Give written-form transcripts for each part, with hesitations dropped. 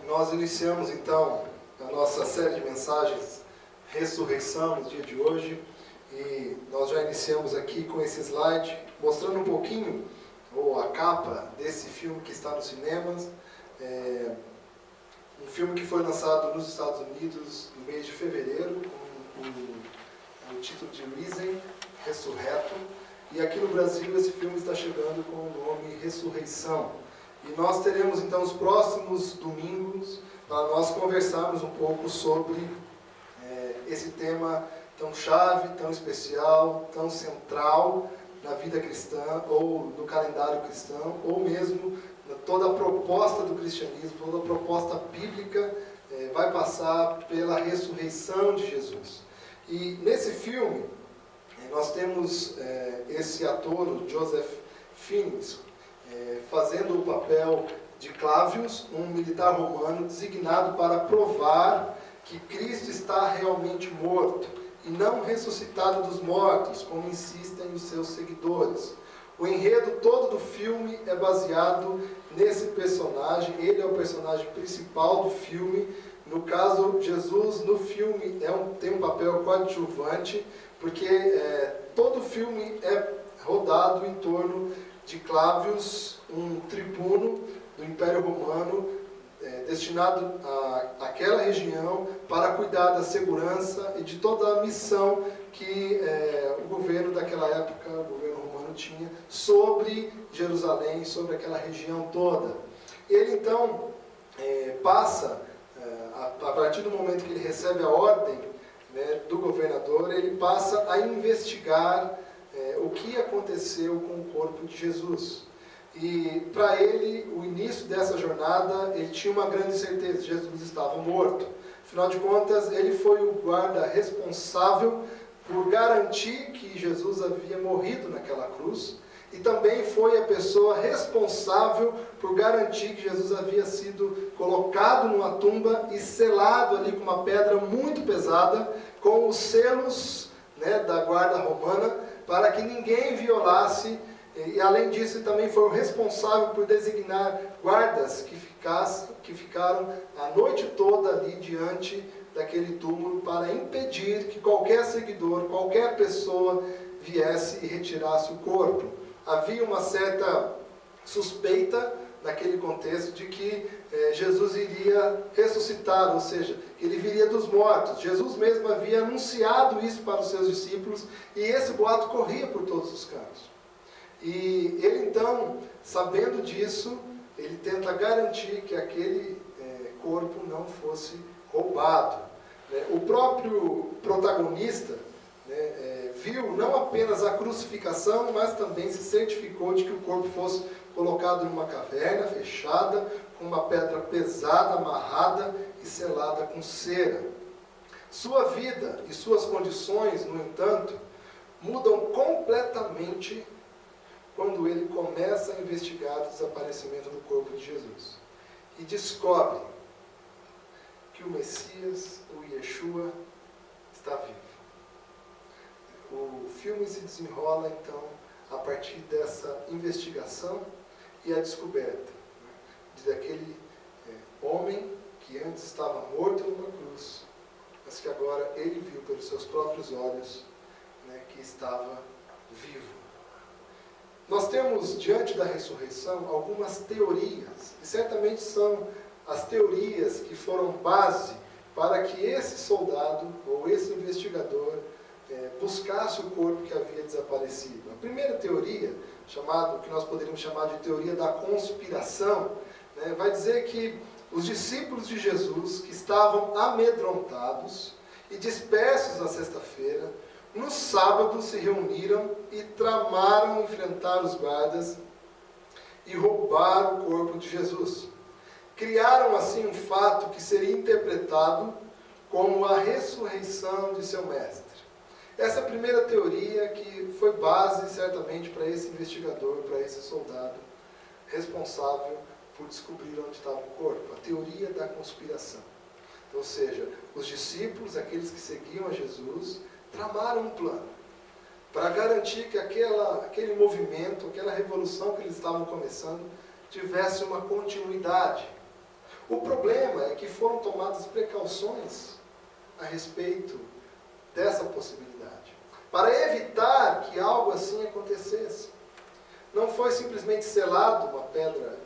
Nós iniciamos então a nossa série de mensagens Ressurreição no dia de hoje e nós já iniciamos aqui com esse slide mostrando um pouquinho, ou a capa desse filme que está nos cinemas. Um filme que foi lançado nos Estados Unidos no mês de fevereiro com o título de Risen, Ressurreto, e aqui no Brasil esse filme está chegando com o nome Ressurreição. E nós teremos então os próximos domingos para nós conversarmos um pouco sobre esse tema tão chave, tão especial, tão central na vida cristã, ou no calendário cristão, ou mesmo toda a proposta do cristianismo, toda a proposta bíblica vai passar pela ressurreição de Jesus. E nesse filme, nós temos esse ator, o Joseph Fiennes, fazendo o papel de Clávius, um militar romano designado para provar que Cristo está realmente morto e não ressuscitado dos mortos, como insistem os seus seguidores. O enredo todo do filme é baseado nesse personagem, ele é o personagem principal do filme. No caso, Jesus no filme tem um papel coadjuvante, porque todo o filme é rodado em torno de Clávius, um tribuno do Império Romano, destinado àquela região para cuidar da segurança e de toda a missão que o governo daquela época, o governo romano, tinha sobre Jerusalém, sobre aquela região toda. Ele então passa, a partir do momento que ele recebe a ordem do governador, ele passa a investigar o que aconteceu com o corpo de Jesus. E para ele, o início dessa jornada, ele tinha uma grande certeza: Jesus estava morto. Afinal de contas, ele foi o guarda responsável por garantir que Jesus havia morrido naquela cruz, e também foi a pessoa responsável por garantir que Jesus havia sido colocado numa tumba e selado ali com uma pedra muito pesada, com os selos da guarda romana, para que ninguém violasse. E além disso, também foi o responsável por designar guardas que ficaram a noite toda ali diante daquele túmulo para impedir que qualquer seguidor, qualquer pessoa viesse e retirasse o corpo. Havia uma certa suspeita naquele contexto de que Jesus iria ressuscitar, ou seja, que ele viria dos mortos. Jesus mesmo havia anunciado isso para os seus discípulos e esse boato corria por todos os cantos. E ele então, sabendo disso, ele tenta garantir que aquele corpo não fosse roubado. O próprio protagonista viu não apenas a crucificação, mas também se certificou de que o corpo fosse colocado numa caverna fechada, com uma pedra pesada, amarrada e selada com cera. Sua vida e suas condições, no entanto, mudam completamente quando ele começa a investigar o desaparecimento do corpo de Jesus e descobre que o Messias, o Yeshua, está vivo. O filme se desenrola então a partir dessa investigação e a descoberta daquele homem que antes estava morto numa cruz, mas que agora ele viu pelos seus próprios olhos que estava vivo. Nós temos, diante da ressurreição, algumas teorias, e certamente são as teorias que foram base para que esse soldado, ou esse investigador, buscasse o corpo que havia desaparecido. A primeira teoria, que nós poderíamos chamar de teoria da conspiração, vai dizer que os discípulos de Jesus, que estavam amedrontados e dispersos na sexta-feira, no sábado se reuniram e tramaram enfrentar os guardas e roubar o corpo de Jesus. Criaram assim um fato que seria interpretado como a ressurreição de seu mestre. Essa é a primeira teoria que foi base certamente para esse investigador, para esse soldado responsável por descobrir onde estava o corpo, a teoria da conspiração. Ou seja, os discípulos, aqueles que seguiam a Jesus, tramaram um plano para garantir que aquele movimento, aquela revolução que eles estavam começando, tivesse uma continuidade. O problema que foram tomadas precauções a respeito dessa possibilidade, para evitar que algo assim acontecesse. Não foi simplesmente selado uma pedra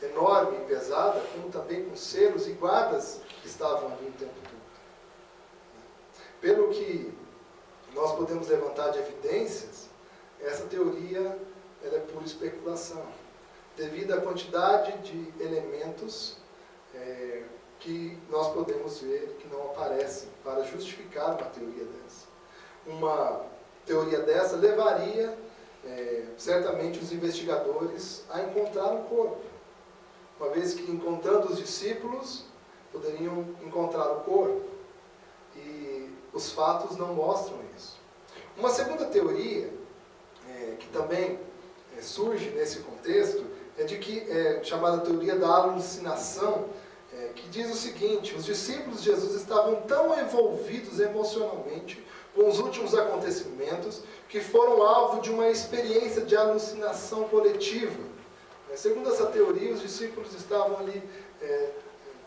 enorme e pesada, como também com selos e guardas que estavam ali o tempo todo. Pelo que nós podemos levantar de evidências, essa teoria ela é pura especulação, devido à quantidade de elementos que nós podemos ver que não aparecem para justificar uma teoria dessa. Uma teoria dessa levaria certamente os investigadores a encontrar um corpo, uma vez que, encontrando os discípulos, poderiam encontrar o corpo, e os fatos não mostram isso. Uma segunda teoria, que também surge nesse contexto, é chamada teoria da alucinação, que diz o seguinte: os discípulos de Jesus estavam tão envolvidos emocionalmente com os últimos acontecimentos que foram alvo de uma experiência de alucinação coletiva. Segundo essa teoria, os discípulos estavam ali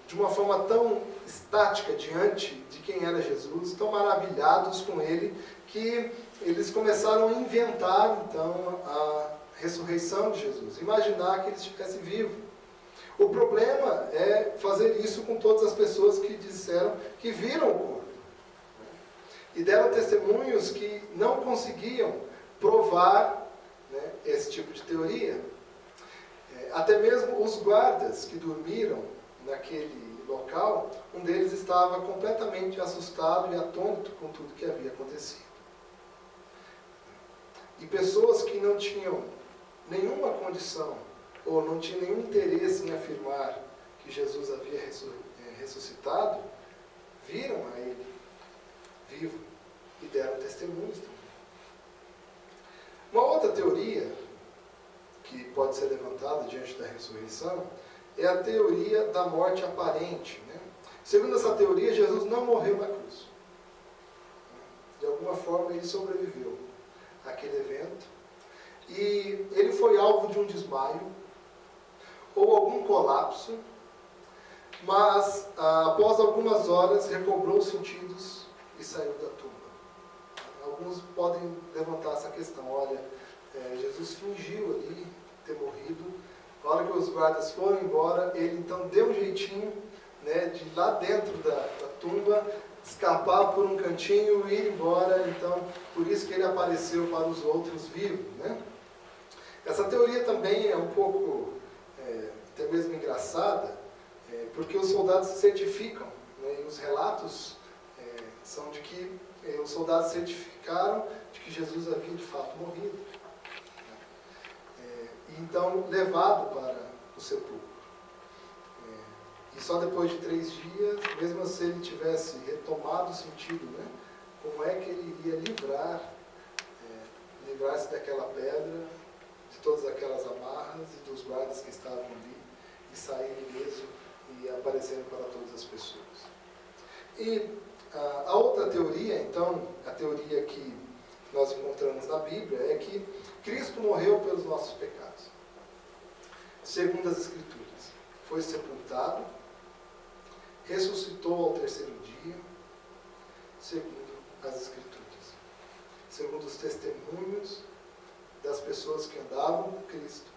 de uma forma tão estática diante de quem era Jesus, tão maravilhados com ele, que eles começaram a inventar, então, a ressurreição de Jesus, imaginar que ele estivesse vivo. O problema é fazer isso com todas as pessoas que disseram que viram o corpo, e deram testemunhos que não conseguiam provar, esse tipo de teoria. Até mesmo os guardas que dormiram naquele local, um deles estava completamente assustado e atônito com tudo que havia acontecido. E pessoas que não tinham nenhuma condição, ou não tinham nenhum interesse em afirmar que Jesus havia ressuscitado, viram a ele vivo e deram testemunhos também. Uma outra teoria que pode ser levantada diante da ressurreição é a teoria da morte aparente. Segundo essa teoria, Jesus não morreu na cruz. De alguma forma, ele sobreviveu àquele evento, e ele foi alvo de um desmaio ou algum colapso, mas após algumas horas recobrou os sentidos e saiu da tumba. Alguns podem levantar essa questão: olha, Jesus fingiu ali ter morrido. Na hora que os guardas foram embora, ele então deu um jeitinho, de lá dentro da tumba escapar por um cantinho e ir embora. Então, por isso que ele apareceu para os outros vivos. Essa teoria também é um pouco até mesmo engraçada, porque os soldados certificam, e os relatos são de que os soldados certificaram de que Jesus havia de fato morrido. E então levado para o sepulcro. E só depois de 3 dias, mesmo se ele tivesse retomado o sentido, como é que ele iria livrar-se daquela pedra, de todas aquelas amarras e dos guardas que estavam ali, e sair ileso e aparecendo para todas as pessoas. E a outra teoria, então, a teoria que nós encontramos na Bíblia, é que Cristo morreu pelos nossos pecados, segundo as Escrituras. Foi sepultado, ressuscitou ao 3º dia, segundo as Escrituras. Segundo os testemunhos das pessoas que andavam com Cristo,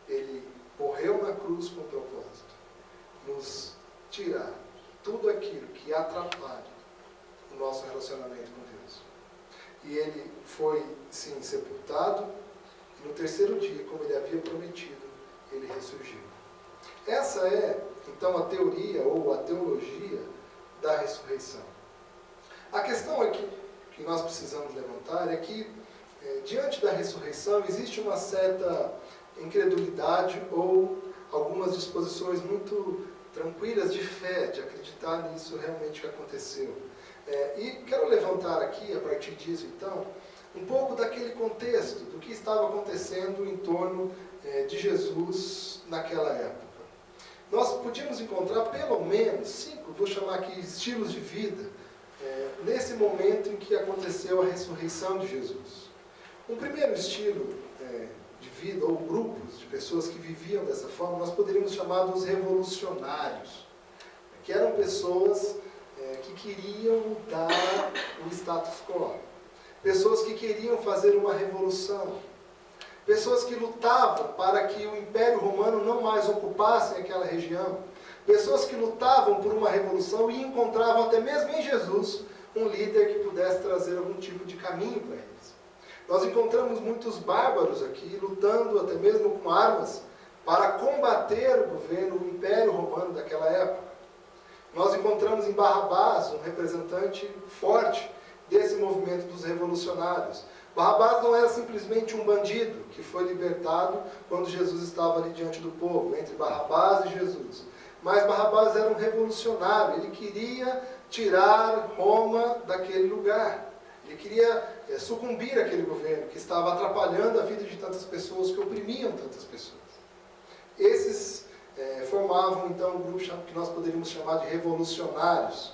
ele morreu na cruz com o propósito de nos tirar tudo aquilo que atrapalha o nosso relacionamento com Deus. E ele foi, sim, sepultado, e no 3º dia, como ele havia prometido, ele ressurgiu. Essa é, então, a teoria ou a teologia da ressurreição. A questão aqui que nós precisamos levantar é que, diante da ressurreição, existe uma certa incredulidade ou algumas disposições muito tranquilas de fé, de acreditar nisso realmente que aconteceu. E quero levantar aqui, a partir disso, então, um pouco daquele contexto, do que estava acontecendo em torno de Jesus naquela época. Nós podíamos encontrar pelo menos 5, vou chamar aqui estilos de vida, nesse momento em que aconteceu a ressurreição de Jesus. Um primeiro estilo de vida, ou grupos de pessoas que viviam dessa forma, nós poderíamos chamar dos revolucionários. pessoas que queriam mudar o status quo. Pessoas que queriam fazer uma revolução. Pessoas que lutavam para que o Império Romano não mais ocupasse aquela região. Pessoas que lutavam por uma revolução e encontravam até mesmo em Jesus um líder que pudesse trazer algum tipo de caminho para eles. Nós encontramos muitos bárbaros aqui lutando até mesmo com armas para combater o governo, o Império Romano daquela época. Nós encontramos em Barrabás um representante forte desse movimento dos revolucionários. Barrabás não era simplesmente um bandido que foi libertado quando Jesus estava ali diante do povo, entre Barrabás e Jesus. Mas Barrabás era um revolucionário, ele queria tirar Roma daquele lugar. Ele queria sucumbir àquele governo que estava atrapalhando a vida de tantas pessoas, que oprimiam tantas pessoas. Esses formavam então um grupo que nós poderíamos chamar de revolucionários.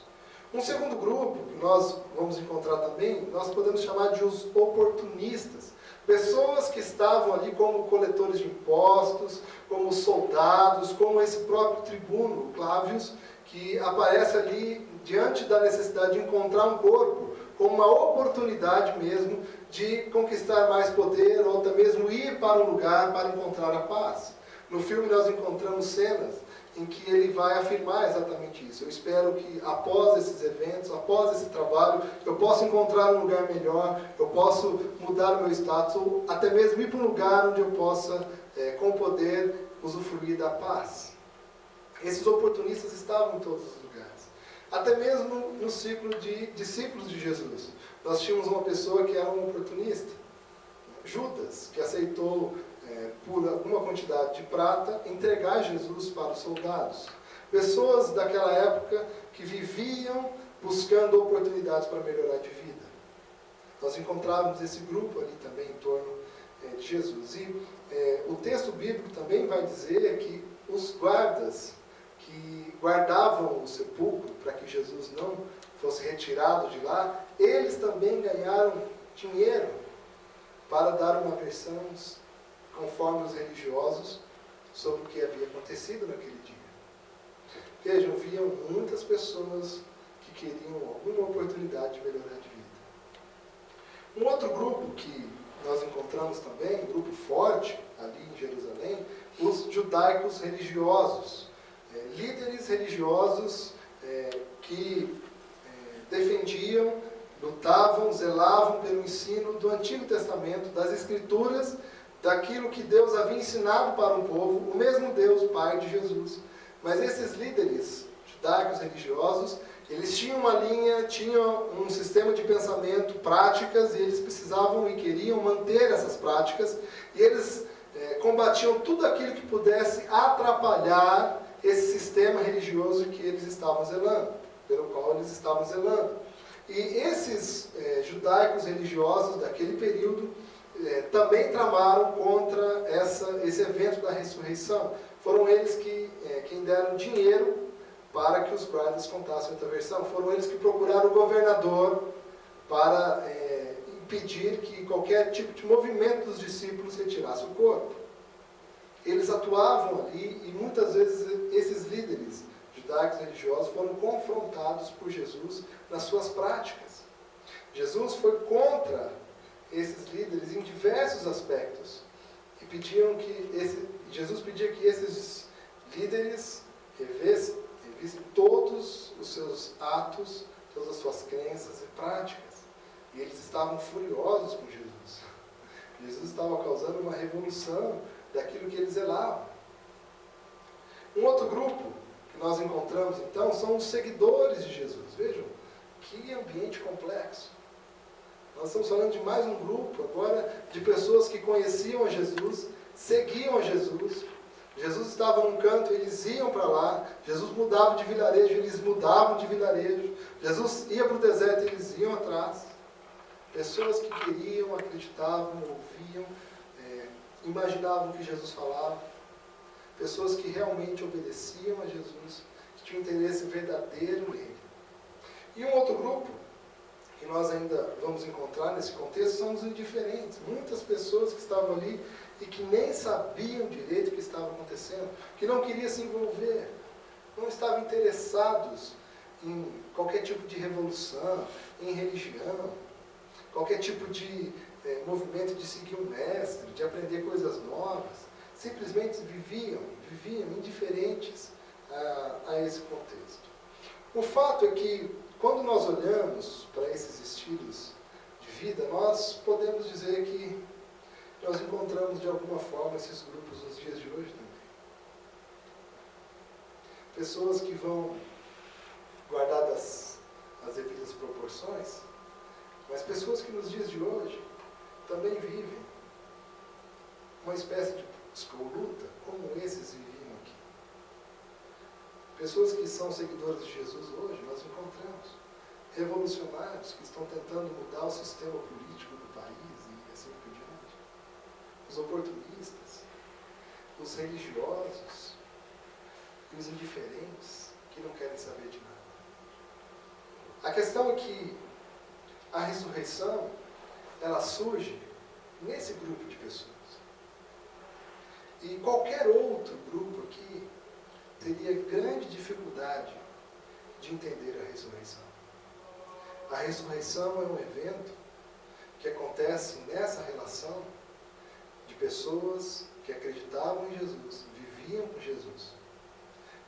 Um segundo grupo, que nós vamos encontrar também, nós podemos chamar de os oportunistas. Pessoas que estavam ali como coletores de impostos, como soldados, como esse próprio tribuno, Clávius, que aparece ali diante da necessidade de encontrar um corpo, como uma oportunidade mesmo de conquistar mais poder, ou até mesmo ir para um lugar para encontrar a paz. No filme nós encontramos cenas em que ele vai afirmar exatamente isso. Eu espero que após esses eventos, após esse trabalho, eu possa encontrar um lugar melhor, eu posso mudar o meu status, ou até mesmo ir para um lugar onde eu possa, com poder, usufruir da paz. Esses oportunistas estavam em todos os lugares. Até mesmo no ciclo de discípulos de Jesus. Nós tínhamos uma pessoa que era um oportunista. Judas, que aceitou por alguma quantidade de prata, entregar Jesus para os soldados. Pessoas daquela época que viviam buscando oportunidades para melhorar de vida. Nós encontrávamos esse grupo ali também em torno de Jesus. E o texto bíblico também vai dizer que os guardas que guardavam o sepulcro para que Jesus não fosse retirado de lá, eles também ganharam dinheiro para dar uma versão conforme os religiosos sobre o que havia acontecido naquele dia. Vejam, viam muitas pessoas que queriam alguma oportunidade de melhorar de vida. Um outro grupo que nós encontramos também, um grupo forte ali em Jerusalém, os judaicos religiosos. Líderes religiosos que defendiam, lutavam, zelavam pelo ensino do Antigo Testamento, das Escrituras, daquilo que Deus havia ensinado para um povo, o mesmo Deus, Pai de Jesus. Mas esses líderes judaicos religiosos, eles tinham uma linha, tinham um sistema de pensamento, práticas, e eles precisavam e queriam manter essas práticas, e eles combatiam tudo aquilo que pudesse atrapalhar esse sistema religioso que eles estavam zelando, pelo qual eles estavam zelando. E esses judaicos religiosos daquele período também tramaram contra esse evento da ressurreição. Foram eles quem deram dinheiro para que os guardas contassem outra versão. Foram eles que procuraram o governador para impedir que qualquer tipo de movimento dos discípulos retirasse o corpo. Eles atuavam ali e muitas vezes esses líderes judaicos religiosos foram confrontados por Jesus nas suas práticas. Jesus foi contra esses líderes em diversos aspectos e Jesus pedia que esses líderes revissem todos os seus atos, todas as suas crenças e práticas. E eles estavam furiosos com Jesus. Jesus estava causando uma revolução daquilo que eles zelavam. Um outro grupo que nós encontramos, então, são os seguidores de Jesus. Vejam, que ambiente complexo. Nós estamos falando de mais um grupo, agora, de pessoas que conheciam a Jesus, seguiam a Jesus. Jesus estava num canto, eles iam para lá. Jesus mudava de vilarejo, eles mudavam de vilarejo. Jesus ia para o deserto, eles iam atrás. Pessoas que queriam, acreditavam, ouviam, imaginavam o que Jesus falava. Pessoas que realmente obedeciam a Jesus, que tinham interesse verdadeiro nele. E um outro grupo, que nós ainda vamos encontrar nesse contexto, são os indiferentes. Muitas pessoas que estavam ali e que nem sabiam direito o que estava acontecendo, que não queriam se envolver. não estavam interessados em qualquer tipo de revolução, em religião, qualquer tipo de movimento de seguir um mestre, de aprender coisas novas. Simplesmente viviam indiferentes a esse contexto. O fato é que, quando nós olhamos para esses estilos de vida, nós podemos dizer que nós encontramos de alguma forma esses grupos nos dias de hoje também. Pessoas que vão, guardadas as devidas proporções, mas pessoas que nos dias de hoje também vivem uma espécie de escoluta, como esses viviam aqui. Pessoas que são seguidores de Jesus hoje, nós encontramos revolucionários que estão tentando mudar o sistema político do país e assim por diante. Os oportunistas, os religiosos e os indiferentes que não querem saber de nada. A questão é que a ressurreição, ela surge nesse grupo de pessoas. E qualquer outro grupo aqui teria grande dificuldade de entender a ressurreição. A ressurreição é um evento que acontece nessa relação de pessoas que acreditavam em Jesus, viviam com Jesus.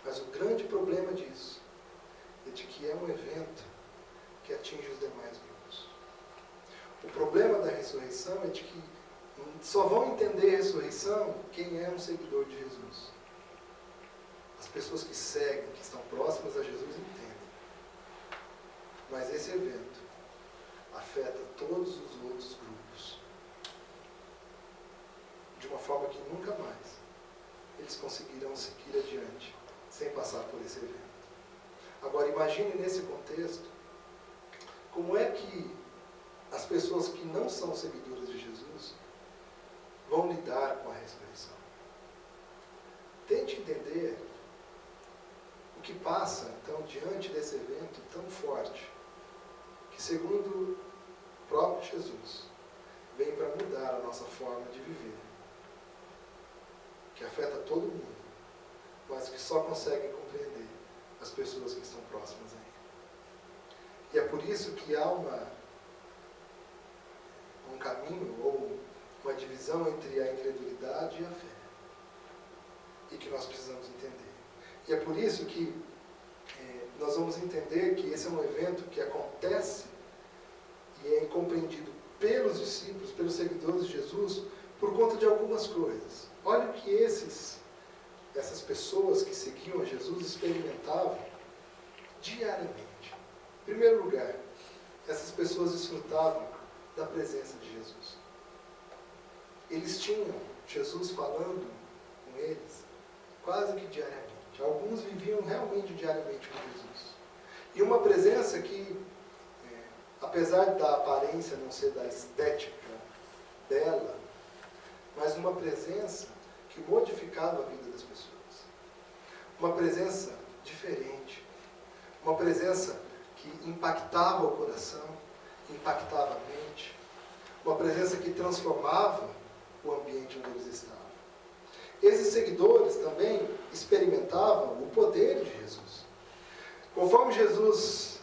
Mas o grande problema disso é de que é um evento que atinge os demais grupos. O problema da ressurreição é de que só vão entender a ressurreição quem é um seguidor de Jesus. As pessoas que seguem, que estão próximas a Jesus, entendem. Mas esse evento afeta todos os outros grupos. De uma forma que nunca mais eles conseguirão seguir adiante sem passar por esse evento. Agora imagine nesse contexto como é que as pessoas que não são seguidoras de Jesus vão lidar com a ressurreição. Tente entender o que passa, então, diante desse evento tão forte, que, segundo o próprio Jesus, vem para mudar a nossa forma de viver, que afeta todo mundo, mas que só conseguem compreender as pessoas que estão próximas a ele. E é por isso que há um caminho ou uma divisão entre a incredulidade e a fé. E que nós precisamos entender. E é por isso que nós vamos entender que esse é um evento que acontece e é incompreendido pelos discípulos, pelos seguidores de Jesus, por conta de algumas coisas. Olha o que essas pessoas que seguiam a Jesus experimentavam diariamente. Em primeiro lugar, essas pessoas desfrutavam da presença de Jesus. Eles tinham Jesus falando com eles quase que diariamente. Alguns viviam realmente diariamente com Jesus. E uma presença que, apesar da aparência não ser da estética dela, mas uma presença que modificava a vida das pessoas. Uma presença diferente. Uma presença que impactava o coração, impactava a mente. Uma presença que transformava o ambiente onde eles estavam. Esses seguidores também experimentavam o poder de Jesus. Conforme Jesus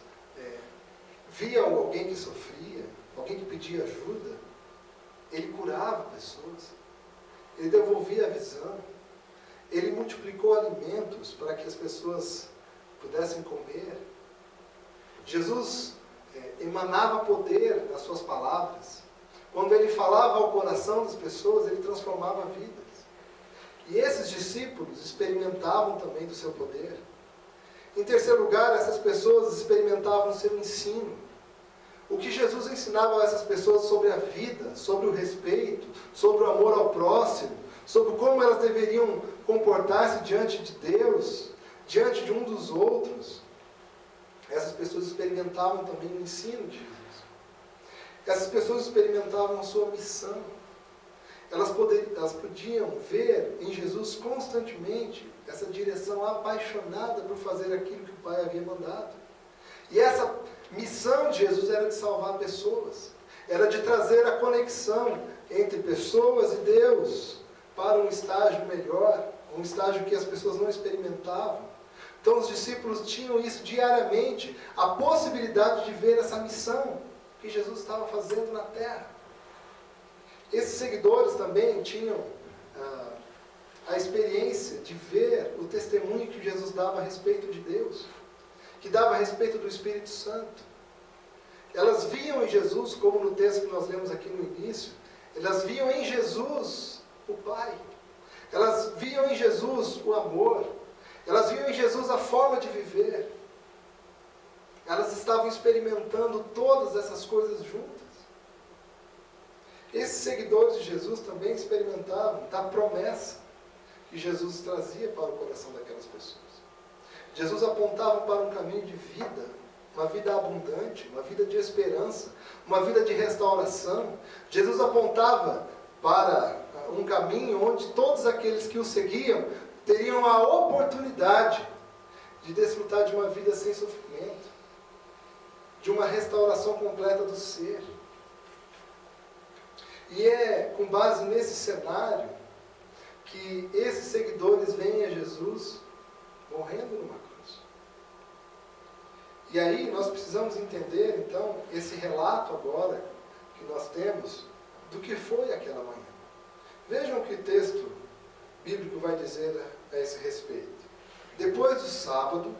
via alguém que sofria, alguém que pedia ajuda, ele curava pessoas, ele devolvia a visão, ele multiplicou alimentos para que as pessoas pudessem comer. Jesus emanava poder nas suas palavras. Quando ele falava ao coração das pessoas, ele transformava vidas. E esses discípulos experimentavam também do seu poder. Em terceiro lugar, essas pessoas experimentavam o seu ensino. O que Jesus ensinava a essas pessoas sobre a vida, sobre o respeito, sobre o amor ao próximo, sobre como elas deveriam comportar-se diante de Deus, diante de um dos outros. Essas pessoas experimentavam também o ensino de Jesus. Essas pessoas experimentavam a sua missão. Elas podiam ver em Jesus constantemente essa direção apaixonada por fazer aquilo que o Pai havia mandado. E essa missão de Jesus era de salvar pessoas. Era de trazer a conexão entre pessoas e Deus para um estágio melhor, um estágio que as pessoas não experimentavam. Então os discípulos tinham isso diariamente, a possibilidade de ver essa missão que Jesus estava fazendo na terra. Esses seguidores também tinham a experiência de ver o testemunho que Jesus dava a respeito de Deus, que dava a respeito do Espírito Santo. Elas viam em Jesus, como no texto que nós lemos aqui no início, elas viam em Jesus o Pai. Elas viam em Jesus o amor. Elas viam em Jesus a forma de viver. Elas estavam experimentando todas essas coisas juntas. Esses seguidores de Jesus também experimentavam da promessa que Jesus trazia para o coração daquelas pessoas. Jesus apontava para um caminho de vida, uma vida abundante, uma vida de esperança, uma vida de restauração. Jesus apontava para um caminho onde todos aqueles que o seguiam teriam a oportunidade de desfrutar de uma vida sem sofrimento, de uma restauração completa do ser. E é com base nesse cenário que esses seguidores veem a Jesus morrendo numa cruz. E aí nós precisamos entender, então, esse relato agora que nós temos do que foi aquela manhã. Vejam o que o texto bíblico vai dizer a esse respeito. Depois do sábado,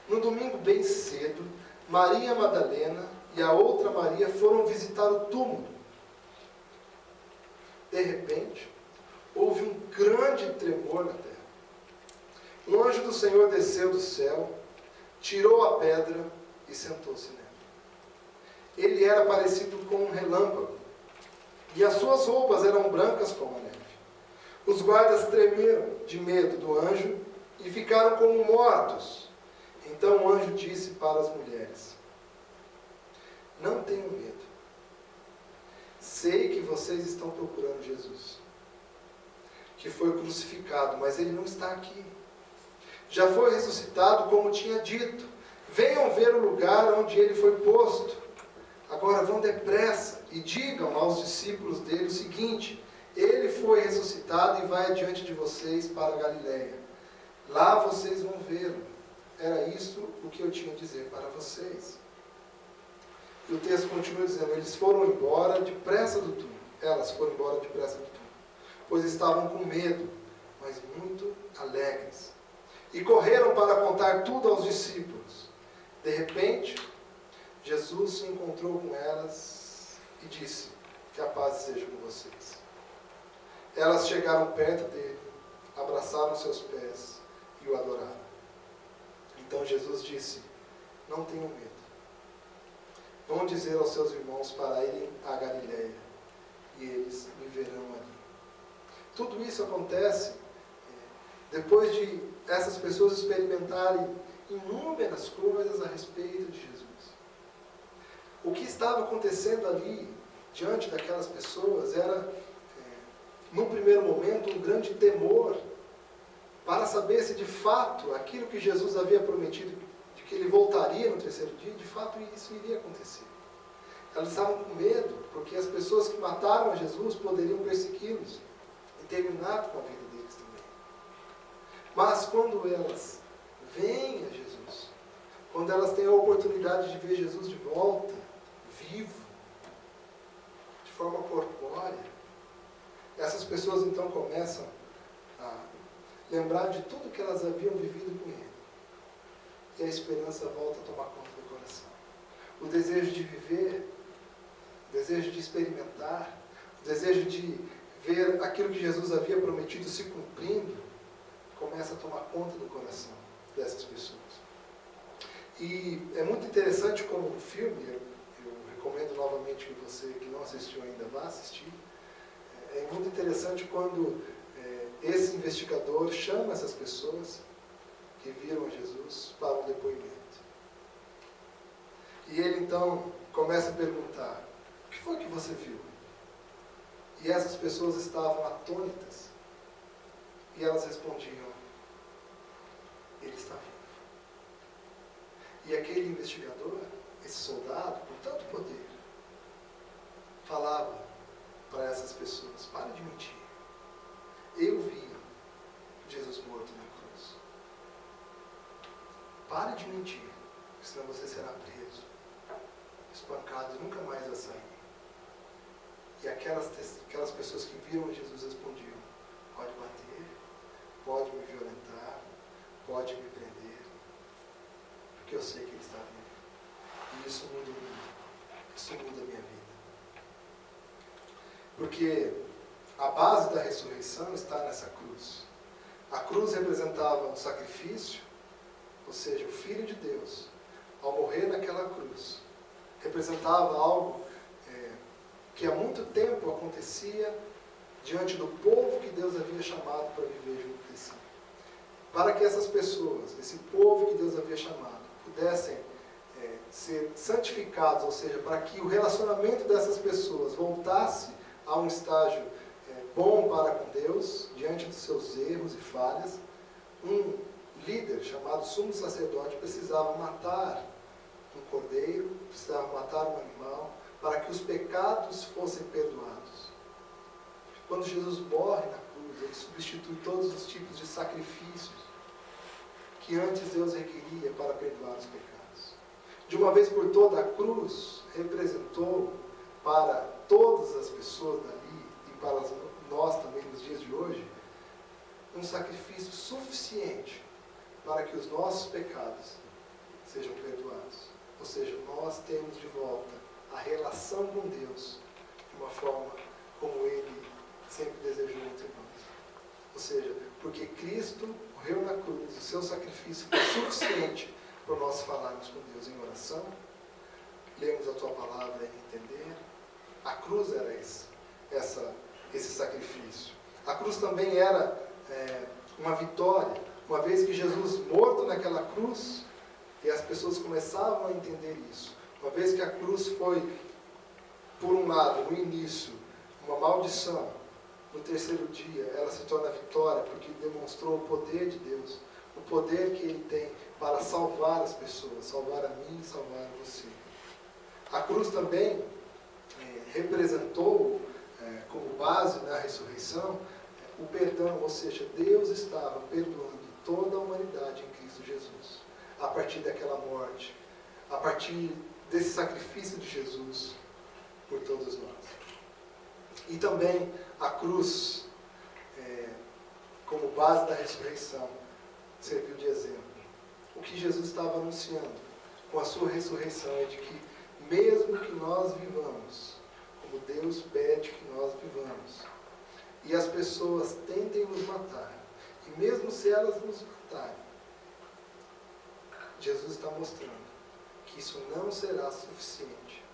no domingo bem cedo, Maria Madalena e a outra Maria foram visitar o túmulo. De repente, houve um grande tremor na terra. Um anjo do Senhor desceu do céu, tirou a pedra e sentou-se nela. Ele era parecido com um relâmpago, e as suas roupas eram brancas como a neve. Os guardas tremeram de medo do anjo e ficaram como mortos. Então o anjo disse para as mulheres: não tenham medo. Sei que vocês estão procurando Jesus, que foi crucificado, mas ele não está aqui. Já foi ressuscitado como tinha dito. Venham ver o lugar onde ele foi posto. Agora vão depressa e digam aos discípulos dele o seguinte: ele foi ressuscitado e vai adiante de vocês para a Galileia. Lá vocês vão vê-lo. Era isso o que eu tinha a dizer para vocês. E o texto continua dizendo: eles foram embora depressa do túmulo. Elas foram embora depressa do túmulo, pois estavam com medo, mas muito alegres. E correram para contar tudo aos discípulos. De repente, Jesus se encontrou com elas e disse: que a paz seja com vocês. Elas chegaram perto dele, abraçaram seus pés e o adoraram. Então Jesus disse: não tenham medo. Vão dizer aos seus irmãos para irem à Galileia, e eles me verão ali. Tudo isso acontece depois de essas pessoas experimentarem inúmeras coisas a respeito de Jesus. O que estava acontecendo ali, diante daquelas pessoas, era, no primeiro momento, um grande temor para saber se de fato aquilo que Jesus havia prometido, de que ele voltaria no terceiro dia, de fato isso iria acontecer. Elas estavam com medo, porque as pessoas que mataram a Jesus poderiam persegui-los e terminar com a vida deles também. Mas quando elas veem a Jesus, quando elas têm a oportunidade de ver Jesus de volta, vivo, de forma corpórea, essas pessoas então começam a lembrar de tudo que elas haviam vivido com ele. E a esperança volta a tomar conta do coração. O desejo de viver, o desejo de experimentar, o desejo de ver aquilo que Jesus havia prometido se cumprindo, começa a tomar conta do coração dessas pessoas. E é muito interessante como no filme, eu recomendo novamente que você que não assistiu ainda vá assistir. É muito interessante quando esse investigador chama essas pessoas que viram a Jesus para um depoimento. E ele então começa a perguntar: o que foi que você viu? E essas pessoas estavam atônitas. E elas respondiam: ele está vivo. E aquele investigador, esse soldado, com tanto poder, falava para essas pessoas: pare de mentir. Eu vi Jesus morto na cruz. pare de mentir, senão você será preso, espancado e nunca mais vai sair. E aquelas pessoas que viram Jesus respondiam: pode bater, pode me violentar, pode me prender, porque eu sei que Ele está vivo. E isso muda o mundo, isso muda a minha vida. Porque a base da ressurreição está nessa cruz. A cruz representava um sacrifício, ou seja, o Filho de Deus, ao morrer naquela cruz, representava algo que há muito tempo acontecia diante do povo que Deus havia chamado para viver junto de si. Para que essas pessoas, esse povo que Deus havia chamado, pudessem ser santificados, ou seja, para que o relacionamento dessas pessoas voltasse a um estágio bom para com Deus, diante dos seus erros e falhas, um líder chamado sumo sacerdote precisava matar um cordeiro, precisava matar um animal, para que os pecados fossem perdoados. Quando Jesus morre na cruz, Ele substitui todos os tipos de sacrifícios que antes Deus requeria para perdoar os pecados. De uma vez por toda, a cruz representou para todas as pessoas dali, e para nós também nos dias de hoje, um sacrifício suficiente para que os nossos pecados sejam perdoados. Ou seja, nós temos de volta a relação com Deus de uma forma como Ele sempre desejou entre nós. Ou seja, porque Cristo morreu na cruz, o seu sacrifício foi suficiente para nós falarmos com Deus em oração, lermos a Tua palavra e entender. A cruz era esse sacrifício. A cruz também era uma vitória, uma vez que Jesus morto naquela cruz, e as pessoas começavam a entender isso. Uma vez que a cruz foi, por um lado, no início, uma maldição, no terceiro dia ela se torna vitória, porque demonstrou o poder de Deus, o poder que Ele tem para salvar as pessoas, salvar a mim e salvar a você. A cruz também representou, como base na ressurreição, o perdão, ou seja, Deus estava perdoando toda a humanidade em Cristo Jesus, a partir daquela morte, a partir desse sacrifício de Jesus por todos nós. E também a cruz, como base da ressurreição, serviu de exemplo. O que Jesus estava anunciando com a sua ressurreição é de que, mesmo que nós vivamos como Deus pede que nós vivamos, e as pessoas tentem nos matar, e mesmo se elas nos matarem, Jesus está mostrando que isso não será suficiente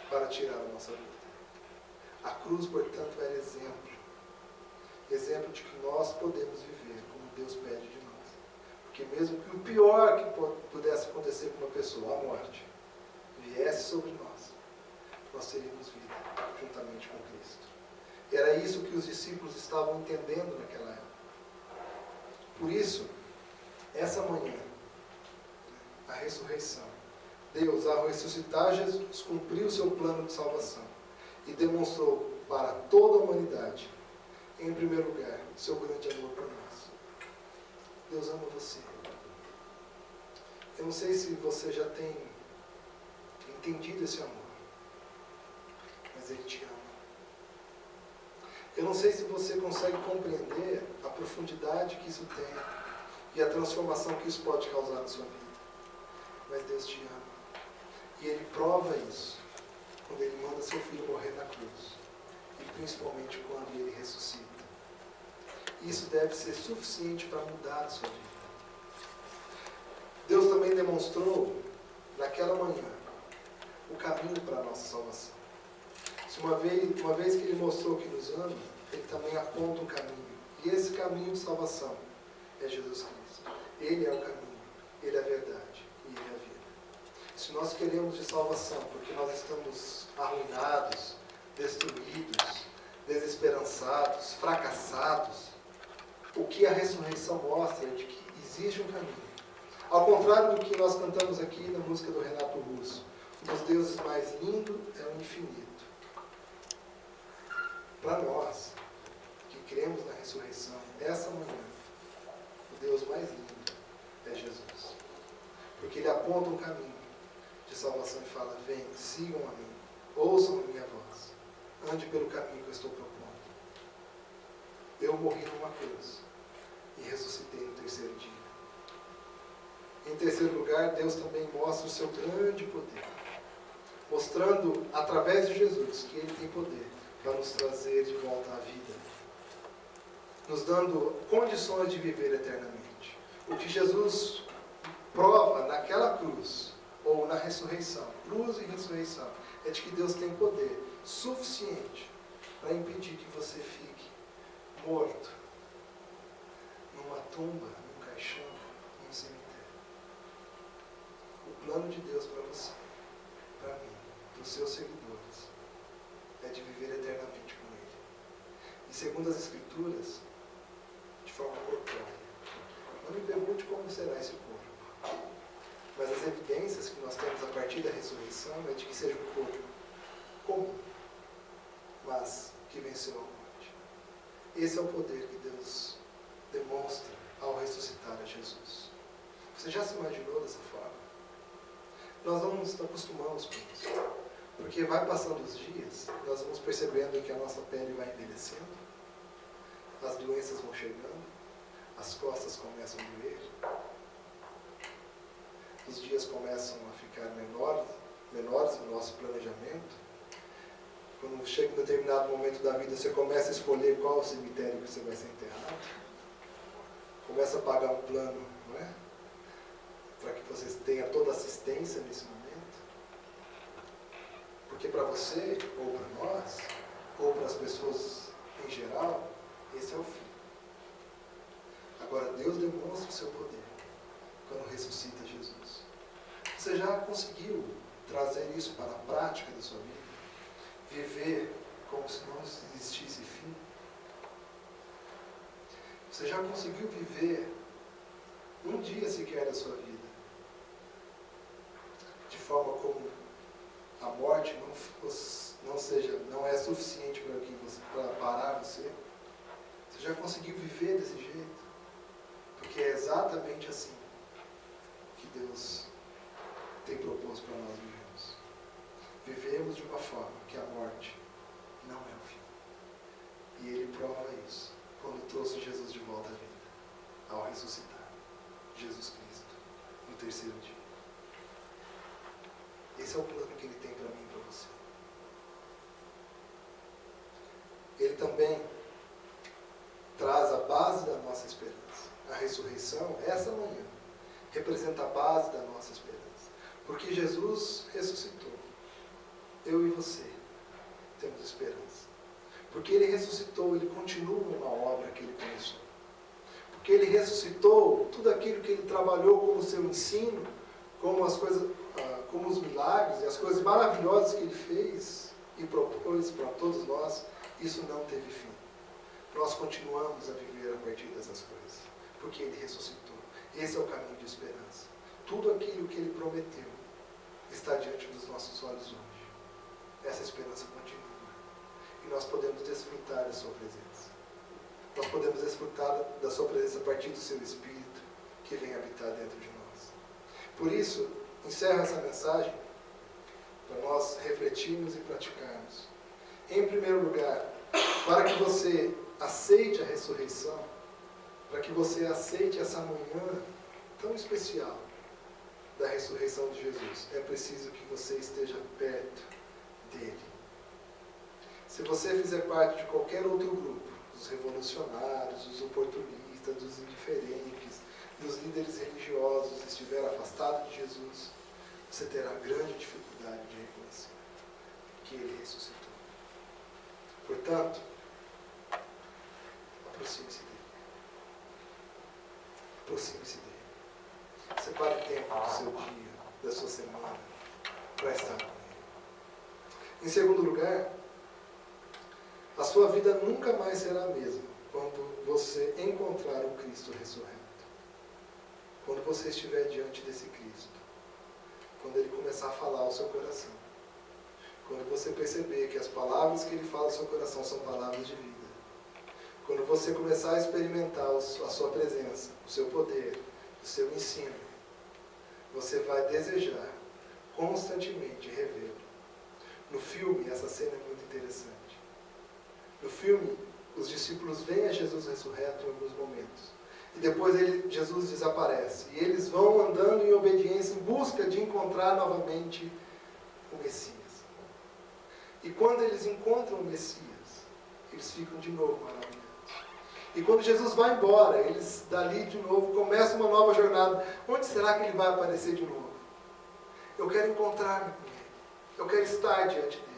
para tirar a nossa vida. A cruz, portanto, era exemplo de que nós podemos viver como Deus pede de nós. Porque mesmo que o pior que pudesse acontecer com uma pessoa, a morte, viesse sobre nós teríamos vida juntamente com Cristo. Era isso que os discípulos estavam entendendo naquela época. Por isso, essa manhã, a ressurreição, Deus, ao ressuscitar Jesus, cumpriu o seu plano de salvação e demonstrou para toda a humanidade, em primeiro lugar, seu grande amor por nós. Deus ama você. Eu não sei se você já tem entendido esse amor, mas Ele te ama. Eu não sei se você consegue compreender a profundidade que isso tem e a transformação que isso pode causar na sua vida, mas Deus te ama. E Ele prova isso quando Ele manda seu Filho morrer na cruz, e principalmente quando Ele ressuscita. Isso deve ser suficiente para mudar a sua vida. Deus também demonstrou, naquela manhã, o caminho para a nossa salvação. Uma vez que Ele mostrou que nos ama, Ele também aponta um caminho. E esse caminho de salvação é Jesus Cristo. Ele é o caminho, Ele é a verdade e Ele é a vida. Se nós queremos de salvação porque nós estamos arruinados, destruídos, desesperançados, fracassados, o que a ressurreição mostra é de que existe um caminho. Ao contrário do que nós cantamos aqui na música do Renato Russo, um dos deuses mais lindos é o infinito. Para nós, que cremos na ressurreição, essa manhã, o Deus mais lindo é Jesus. Porque ele aponta um caminho de salvação e fala: vem, sigam a mim, ouçam a minha voz, ande pelo caminho que eu estou propondo. Eu morri numa cruz e ressuscitei no terceiro dia. Em terceiro lugar, Deus também mostra o seu grande poder, mostrando através de Jesus que Ele tem poder para nos trazer de volta à vida, nos dando condições de viver eternamente. O que Jesus prova naquela cruz, ou na ressurreição, cruz e ressurreição, é de que Deus tem poder suficiente para impedir que você fique morto numa tumba, num caixão, num cemitério. O plano de Deus para você, para mim, para os seus seguidores, é de viver eternamente com Ele. E segundo as Escrituras, de forma corpórea. Não me pergunte como será esse corpo. Mas as evidências que nós temos a partir da ressurreição é de que seja um corpo comum, mas que venceu a morte. Esse é o poder que Deus demonstra ao ressuscitar a Jesus. Você já se imaginou dessa forma? Nós não nos acostumamos com isso. Porque vai passando os dias, nós vamos percebendo que a nossa pele vai envelhecendo, as doenças vão chegando, as costas começam a doer, os dias começam a ficar menores no nosso planejamento. Quando chega um determinado momento da vida, você começa a escolher qual o cemitério que você vai ser enterrado, começa a pagar um plano, não é? Para que você tenha toda a assistência nesse momento. Porque para você, ou para nós, ou para as pessoas em geral, esse é o fim. Agora, Deus demonstra o seu poder quando ressuscita Jesus. Você já conseguiu trazer isso para a prática da sua vida? Viver como se não existisse fim? Você já conseguiu viver um dia sequer da sua vida de forma como a morte não é suficiente para parar você? Você já conseguiu viver desse jeito? Porque é exatamente assim que Deus tem proposto para nós vivermos. Vivemos de uma forma que a morte não é o fim. E Ele prova isso quando trouxe Jesus de volta à vida, ao ressuscitar Jesus Cristo no terceiro dia. Esse é o plano que Ele tem para mim e para você. Ele também traz a base da nossa esperança. A ressurreição, essa manhã, representa a base da nossa esperança. Porque Jesus ressuscitou. Eu e você temos esperança. Porque Ele ressuscitou, Ele continua uma obra que Ele começou. Porque Ele ressuscitou tudo aquilo que Ele trabalhou como seu ensino, como as coisas, como os milagres e as coisas maravilhosas que Ele fez e propôs para todos nós, isso não teve fim. Nós continuamos a viver a partir dessas coisas, porque Ele ressuscitou. Esse é o caminho de esperança. Tudo aquilo que Ele prometeu está diante dos nossos olhos hoje. Essa esperança continua. E nós podemos desfrutar da sua presença. Nós podemos desfrutar da sua presença a partir do seu Espírito que vem habitar dentro de nós. Por isso, encerro essa mensagem para nós refletirmos e praticarmos. Em primeiro lugar, para que você aceite a ressurreição, para que você aceite essa manhã tão especial da ressurreição de Jesus, é preciso que você esteja perto dele. Se você fizer parte de qualquer outro grupo, dos revolucionários, dos oportunistas, dos indiferentes, dos líderes religiosos, estiver afastado de Jesus, você terá grande dificuldade de reconhecer que Ele ressuscitou. Portanto, aproxime-se dele. Aproxime-se dele. Separe tempo do seu dia, da sua semana, para estar com Ele. Em segundo lugar, a sua vida nunca mais será a mesma quando você encontrar o Cristo ressurreto. Quando você estiver diante desse Cristo. Quando Ele começar a falar ao seu coração. Quando você perceber que as palavras que Ele fala ao seu coração são palavras de vida. Quando você começar a experimentar a sua presença, o seu poder, o seu ensino. você vai desejar constantemente revê-lo. No filme, essa cena é muito interessante. No filme, os discípulos veem a Jesus ressurreto em alguns momentos. E depois Jesus desaparece. E eles vão andando em obediência em busca de encontrar novamente o Messias. E quando eles encontram o Messias, eles ficam de novo maravilhados. E quando Jesus vai embora, eles dali de novo começam uma nova jornada. Onde será que ele vai aparecer de novo? Eu quero encontrar-me com ele. Eu quero estar diante dele.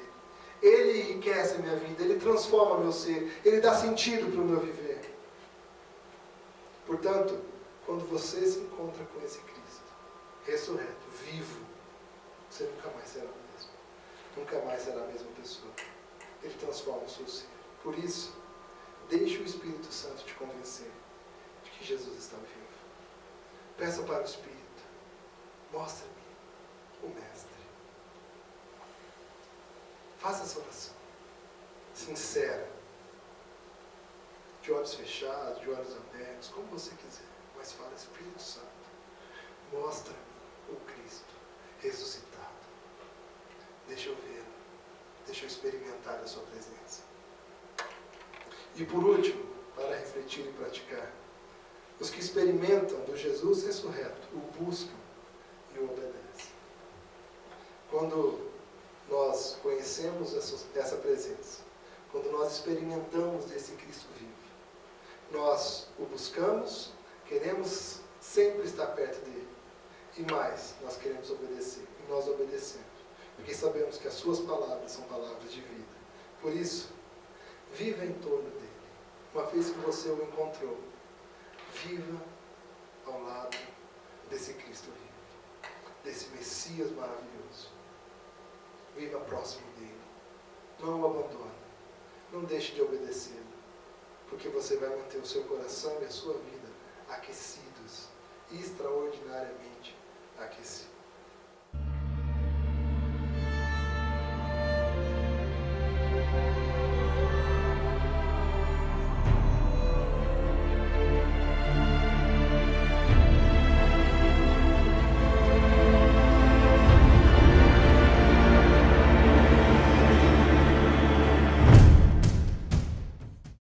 Ele enriquece a minha vida, ele transforma meu ser, ele dá sentido para o meu viver. Portanto, quando você se encontra com esse Cristo, ressurreto, vivo, você nunca mais será o mesmo. Nunca mais será a mesma pessoa. Ele transforma o seu ser. Por isso, deixe o Espírito Santo te convencer de que Jesus está vivo. Peça para o Espírito, mostra-me o Mestre. Faça essa oração, sincera, de olhos fechados, de olhos abertos, como você quiser. Mas fala, Espírito Santo, mostra-me o Cristo ressuscitado. Deixa eu ver, deixa eu experimentar a sua presença. E por último, para refletir e praticar, os que experimentam do Jesus ressurreto, o buscam e o obedecem. Quando nós conhecemos essa presença, quando nós experimentamos desse Cristo vivo, nós o buscamos, queremos sempre estar perto dele. E mais, nós queremos obedecer. E nós obedecemos. Porque sabemos que as suas palavras são palavras de vida. Por isso, viva em torno dele. Uma vez que você o encontrou, viva ao lado desse Cristo vivo. Desse Messias maravilhoso. Viva próximo dele. Não o abandone. Não deixe de obedecê-lo. Porque você vai manter o seu coração e a sua vida